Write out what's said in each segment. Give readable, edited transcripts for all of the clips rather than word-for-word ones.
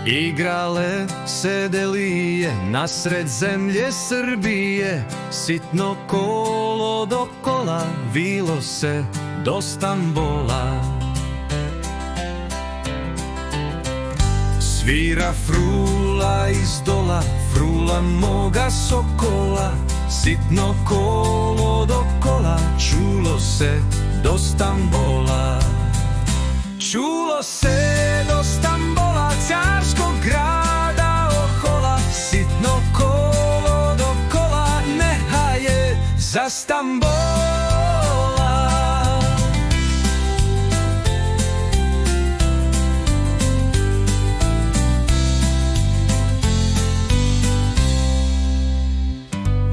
Igrale se delije nasred zemlje Srbije, sitno kolo do kola vilo se do Stambola. Svira frula iz dola, frula moga sokola, sitno kolo do kola, čulo se do Stambola. Čulo se do Stambola, carskog grada ohola, sitno kolo do kola, nehaje za Stambola.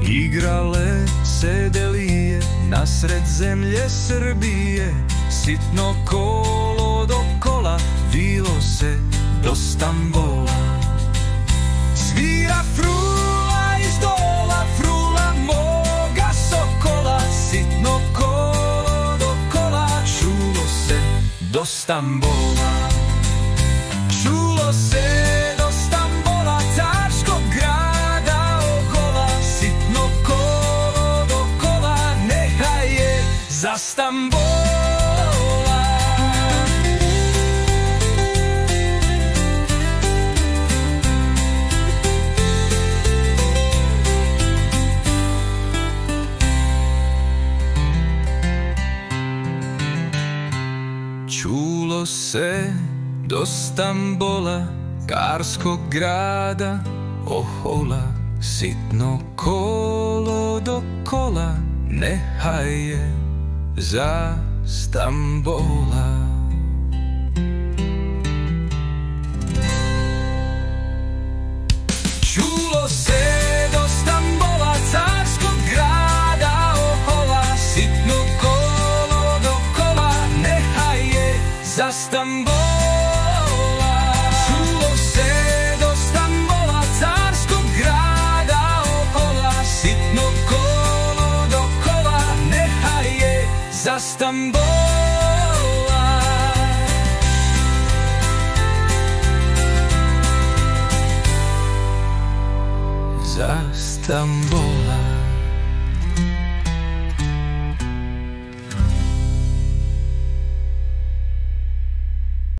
Igrale se delije nasred zemlje Srbije, sitno kolo do kola vilo se do Stambola. Svira frula iz dola, frula moga sokola, sitno kolo do kola, čulo se do Stambola. Čulo se do Stambola, carskog grada ohola, sitno kolo do kola, nehaje za Stambola. Čulo se do Stambola, carskog grada ohola, sitno kolo do kola, nehaje za Stambola. Čulo se do Stambola, carskog grada ohola, sitno kolo do kola, nehaje za Stambola. Čulo se do Stambola, carskog grada ohola, sitno kolo do kola, nehaje za Stambola. Za Stambola.